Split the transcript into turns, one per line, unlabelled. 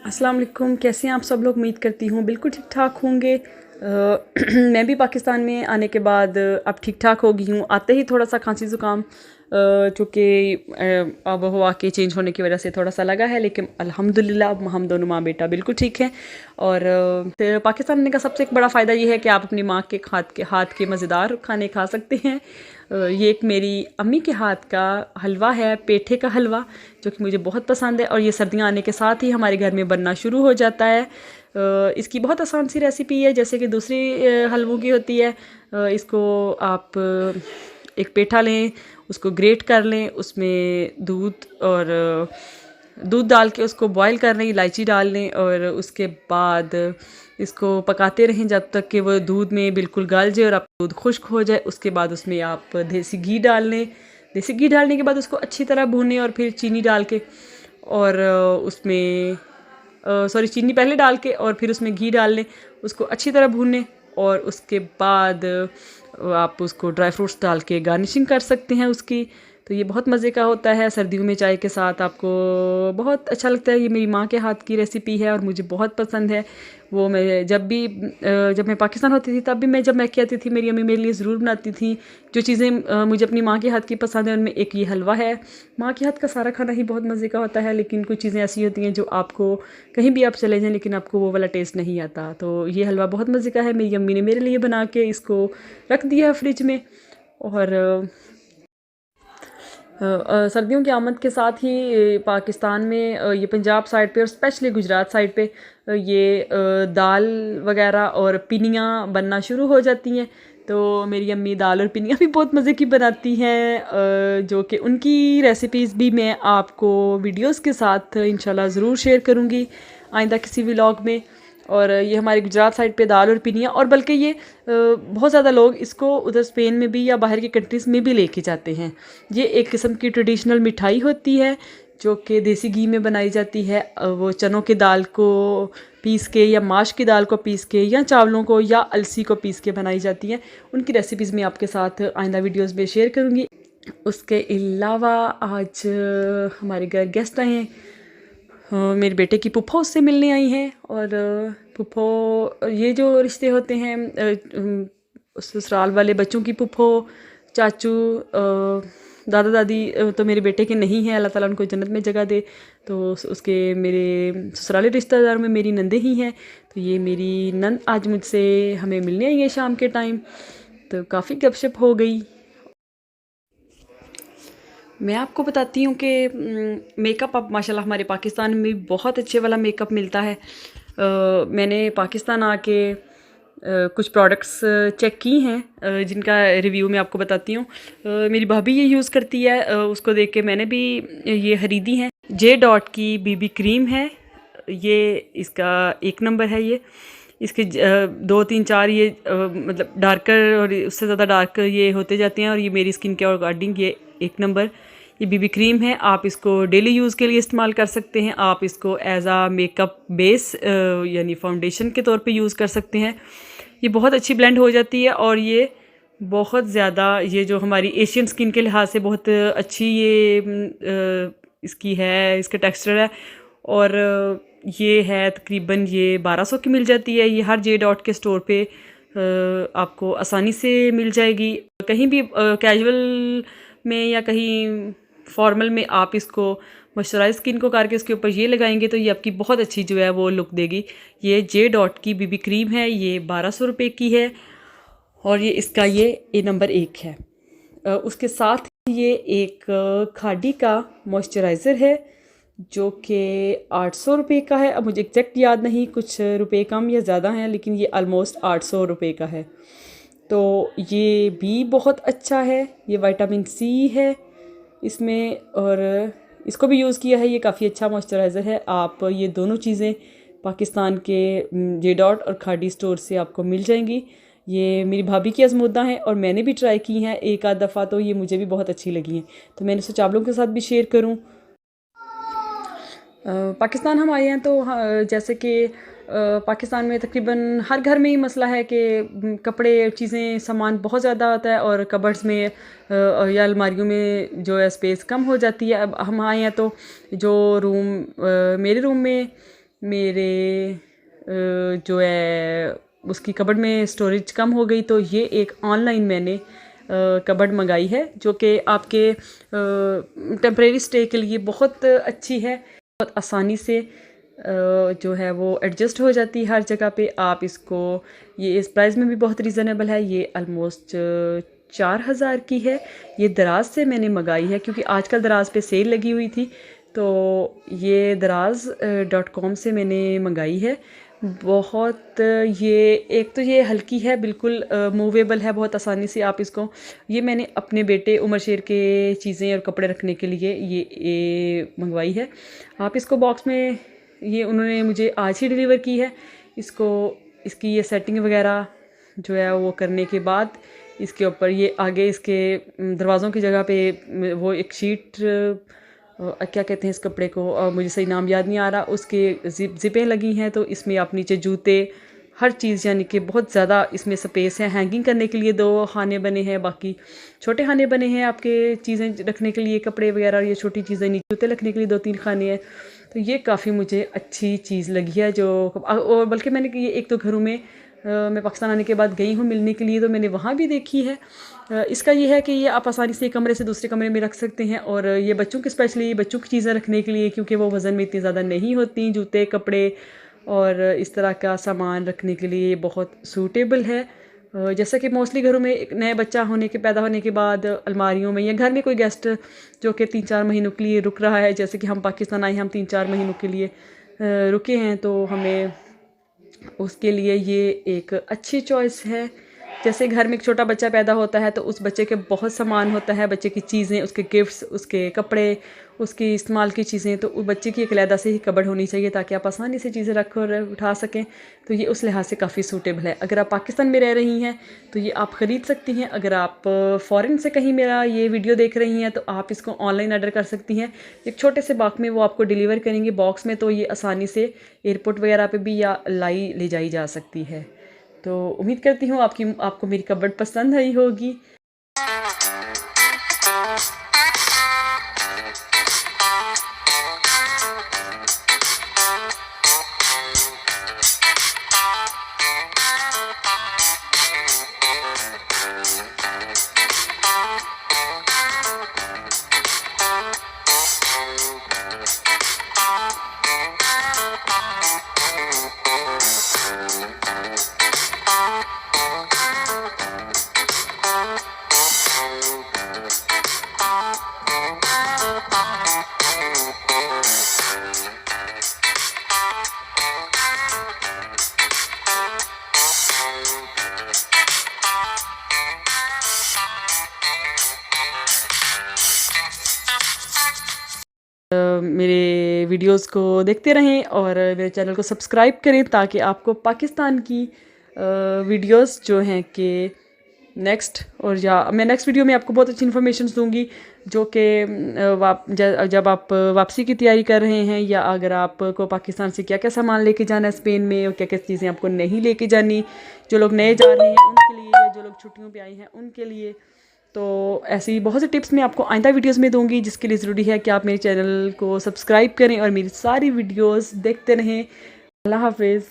अस्सलाम वालेकुम। कैसे हैं आप सब लोग? उम्मीद करती हूँ बिल्कुल ठीक ठाक होंगे। मैं भी पाकिस्तान में आने के बाद अब ठीक ठाक हो गई हूँ। आते ही थोड़ा सा खांसी ज़ुकाम चूँकि आब हवा के चेंज होने की वजह से थोड़ा सा लगा है, लेकिन अल्हम्दुलिल्लाह अब हम दोनों माँ बेटा बिल्कुल ठीक हैं। और फिर पाकिस्तान आने का सबसे एक बड़ा फ़ायदा ये है कि आप अपनी माँ के हाथ के मज़ेदार खाने खा सकते हैं। ये एक मेरी अम्मी के हाथ का हलवा है, पेठे का हलवा, जो कि मुझे बहुत पसंद है और ये सर्दियाँ आने के साथ ही हमारे घर में बनना शुरू हो जाता है। इसकी बहुत आसान सी रेसिपी है, जैसे कि दूसरी हलवों की होती है। इसको आप एक पेठा लें, उसको ग्रेट कर लें, उसमें दूध डाल के उसको बॉईल कर लें, इलायची डाल लें और उसके बाद इसको पकाते रहें जब तक कि वो दूध में बिल्कुल गल जाए और आप दूध खुश्क हो जाए। उसके बाद उसमें आप देसी घी डाल लें। देसी घी डालने के बाद उसको अच्छी तरह भूनें और फिर चीनी डाल के और उसमें सॉरी चीनी पहले डाल के और फिर उसमें घी डाल लें, उसको अच्छी तरह भूनें और उसके बाद आप उसको ड्राई फ्रूट्स डाल के गार्निशिंग कर सकते हैं उसकी। तो ये बहुत मज़े का होता है, सर्दियों में चाय के साथ आपको बहुत अच्छा लगता है। ये मेरी माँ के हाथ की रेसिपी है और मुझे बहुत पसंद है। वो मैं जब मैं पाकिस्तान होती थी तब भी जब मैं आती थी, मेरी अम्मी मेरे लिए ज़रूर बनाती थी। जो चीज़ें मुझे अपनी माँ के हाथ की पसंद है उनमें एक ये हलवा है। माँ के हाथ का सारा खाना ही बहुत मज़े का होता है, लेकिन कुछ चीज़ें ऐसी होती हैं जो आपको कहीं भी आप चले जाएं लेकिन आपको वो वाला टेस्ट नहीं आता। तो ये हलवा बहुत मज़े का है। मेरी अम्मी ने मेरे लिए बना के इसको रख दिया है फ्रिज में। और सर्दियों की आमद के साथ ही पाकिस्तान में ये पंजाब साइड पे और स्पेशली गुजरात साइड पे दाल वगैरह और पिनियाँ बनना शुरू हो जाती हैं। तो मेरी अम्मी दाल और पिनियाँ भी बहुत मज़े की बनाती हैं, जो कि उनकी रेसिपीज़ भी मैं आपको वीडियोस के साथ इंशाल्लाह ज़रूर शेयर करूँगी आइंदा किसी व्लॉग में। और ये हमारे गुजरात साइड पे दाल और पिनिया, और बल्कि ये बहुत ज़्यादा लोग इसको उधर स्पेन में भी या बाहर की कंट्रीज़ में भी लेके जाते हैं। ये एक किस्म की ट्रेडिशनल मिठाई होती है जो कि देसी घी में बनाई जाती है। वो चनों की दाल को पीस के या माश की दाल को पीस के या चावलों को या अलसी को पीस के बनाई जाती हैं। उनकी रेसिपीज़ मैं आपके साथ आइंदा वीडियोज़ में शेयर करूँगी। उसके अलावा आज हमारे घर गेस्ट आए हैं। मेरे बेटे की फूफो उससे मिलने आई हैं। और फूफो ये जो रिश्ते होते हैं, ससुराल वाले बच्चों की फूफो, चाचू, दादा दादी तो मेरे बेटे के नहीं हैं, अल्लाह ताला उनको जन्नत में जगह दे। तो उसके मेरे ससुराली रिश्तेदार में मेरी नंदे ही हैं। तो ये मेरी नंद आज मुझसे हमें मिलने आई है शाम के टाइम, तो काफ़ी गपशप हो गई। मैं आपको बताती हूँ कि मेकअप अब माशाल्लाह हमारे पाकिस्तान में बहुत अच्छे वाला मेकअप मिलता है। मैंने पाकिस्तान आके कुछ प्रोडक्ट्स चेक की हैं, जिनका रिव्यू मैं आपको बताती हूँ। मेरी भाभी ये यूज़ करती है, उसको देख के मैंने भी ये ख़रीदी हैं। जे डॉट की बीबी क्रीम है, ये इसका एक नंबर है। ये इसके 2 3 4 ये मतलब डार्कर और उससे ज़्यादा डार्क ये होते जाते हैं, और ये मेरी स्किन के अकॉर्डिंग ये एक नंबर ये बीबी क्रीम है। आप इसको डेली यूज़ के लिए इस्तेमाल कर सकते हैं। आप इसको एज आ मेकअप बेस यानी फाउंडेशन के तौर पे यूज़ कर सकते हैं। ये बहुत अच्छी ब्लेंड हो जाती है और ये बहुत ज़्यादा, ये जो हमारी एशियन स्किन के लिहाज से बहुत अच्छी ये इसकी है, इसका टेक्सचर है। और ये है तकरीबन ये 1200 की मिल जाती है। ये हर जे डॉट के स्टोर पे आपको आसानी से मिल जाएगी। कहीं भी कैजुअल में या कहीं फॉर्मल में आप इसको मॉइस्चराइज स्किन को करके उसके ऊपर ये लगाएंगे तो ये आपकी बहुत अच्छी जो है वो लुक देगी। ये जे डॉट की बीबी क्रीम है, ये 1200 रुपये की है और ये इसका ये नंबर 1 है। उसके साथ ये एक खादी का मॉइस्चराइज़र है जो कि 800 रुपये का है। अब मुझे एग्जैक्ट याद नहीं, कुछ रुपए कम या ज़्यादा हैं, लेकिन ये ऑलमोस्ट 800 रुपये का है। तो ये भी बहुत अच्छा है। ये विटामिन सी है इसमें और इसको भी यूज़ किया है। ये काफ़ी अच्छा मॉइस्चराइज़र है। आप ये दोनों चीज़ें पाकिस्तान के जे डॉट और खादी स्टोर से आपको मिल जाएंगी। ये मेरी भाभी की आजमूदा हैं और मैंने भी ट्राई की हैं एक आध दफ़ा, तो ये मुझे भी बहुत अच्छी लगी हैं, तो मैंने सोचा आप लोगों के साथ भी शेयर करूं। पाकिस्तान हम आए हैं तो जैसे कि पाकिस्तान में तकरीबन हर घर में ही मसला है कि कपड़े चीज़ें सामान बहुत ज़्यादा आता है और कबर्ड्स में या अलमारियों में जो है स्पेस कम हो जाती है। अब हम आए हैं तो जो रूम मेरे रूम में मेरे जो है उसकी कबर्ड में स्टोरेज कम हो गई, तो ये एक ऑनलाइन मैंने कबर्ड मंगाई है जो कि आपके टेम्परेरी स्टे के लिए बहुत अच्छी है। बहुत आसानी से जो है वो एडजस्ट हो जाती है हर जगह पे। आप इसको, ये इस प्राइस में भी बहुत रीज़नेबल है। ये ऑलमोस्ट 4000 की है। ये दराज से मैंने मंगाई है क्योंकि आजकल दराज पे सेल लगी हुई थी, तो ये दराज.com से मैंने मंगाई है। बहुत ये, एक तो ये हल्की है, बिल्कुल मूवेबल है, बहुत आसानी से आप इसको, ये मैंने अपने बेटे उमर शेर के चीज़ें और कपड़े रखने के लिए ये मंगवाई है। आप इसको बॉक्स में, ये उन्होंने मुझे आज ही डिलीवर की है। इसको, इसकी ये सेटिंग वगैरह जो है वो करने के बाद इसके ऊपर ये आगे इसके दरवाज़ों की जगह पे वो एक शीट, क्या कहते हैं इस कपड़े को, मुझे सही नाम याद नहीं आ रहा, उसके ज़िपें लगी हैं। तो इसमें आप नीचे जूते, हर चीज़, यानी कि बहुत ज़्यादा इसमें स्पेस है। हैंगिंग करने के लिए 2 खाने बने हैं, बाकी छोटे खाने बने हैं आपके चीज़ें रखने के लिए, कपड़े वगैरह, ये छोटी चीज़ें, नीचे जूते रखने के लिए 2-3 खाने हैं। तो ये काफ़ी मुझे अच्छी चीज़ लगी है जो, और बल्कि मैंने ये एक तो घरों में मैं पाकिस्तान आने के बाद गई हूँ मिलने के लिए, तो मैंने वहाँ भी देखी है। इसका ये है कि ये आप आसानी से एक कमरे से दूसरे कमरे में रख सकते हैं। और ये बच्चों के, स्पेशली बच्चों की चीज़ें रखने के लिए, क्योंकि वो वज़न में इतनी ज़्यादा नहीं होती, जूते, कपड़े और इस तरह का सामान रखने के लिए बहुत सूटेबल है। जैसा कि मोस्टली घरों में एक नए बच्चा होने के, पैदा होने के बाद अलमारियों में, या घर में कोई गेस्ट जो कि 3-4 महीनों के लिए रुक रहा है, जैसे कि हम पाकिस्तान आए, हम 3-4 महीनों के लिए रुके हैं, तो हमें उसके लिए ये एक अच्छी चॉइस है। जैसे घर में एक छोटा बच्चा पैदा होता है तो उस बच्चे के बहुत सामान होता है, बच्चे की चीज़ें, उसके गिफ्ट्स, उसके कपड़े, उसकी इस्तेमाल की चीज़ें, तो उस बच्चे की एक अलहदा से ही कबर्ड होनी चाहिए ताकि आप आसानी से चीज़ें रख और उठा सकें। तो ये उस लिहाज से काफ़ी सूटेबल है। अगर आप पाकिस्तान में रह रही हैं तो ये आप ख़रीद सकती हैं। अगर आप फ़ॉरेन से कहीं मेरा ये वीडियो देख रही हैं तो आप इसको ऑनलाइन ऑर्डर कर सकती हैं। एक छोटे से बॉक्स में वो आपको डिलीवर करेंगे, बॉक्स में, तो ये आसानी से एयरपोर्ट वगैरह पे भी या ले जाई जा सकती है। तो उम्मीद करती हूँ आपको मेरी कबर्ड पसंद आई होगी। मेरे वीडियोस को देखते रहें और मेरे चैनल को सब्सक्राइब करें ताकि आपको पाकिस्तान की वीडियोस जो हैं कि नेक्स्ट, और या मैं नेक्स्ट वीडियो में आपको बहुत अच्छी इन्फॉर्मेशन दूंगी जो कि जब आप वापसी की तैयारी कर रहे हैं, या अगर आपको पाकिस्तान से क्या क्या सामान लेके जाना है स्पेन में, और क्या क्या चीज़ें आपको नहीं लेके जानी, जो लोग नए जा रहे हैं उनके लिए, या जो लोग छुट्टियों पे आए हैं उनके लिए। तो ऐसी बहुत सी टिप्स मैं आपको आइंदा वीडियोस में दूंगी, जिसके लिए ज़रूरी है कि आप मेरे चैनल को सब्सक्राइब करें और मेरी सारी वीडियोस देखते रहें। अल्लाह हाफिज़।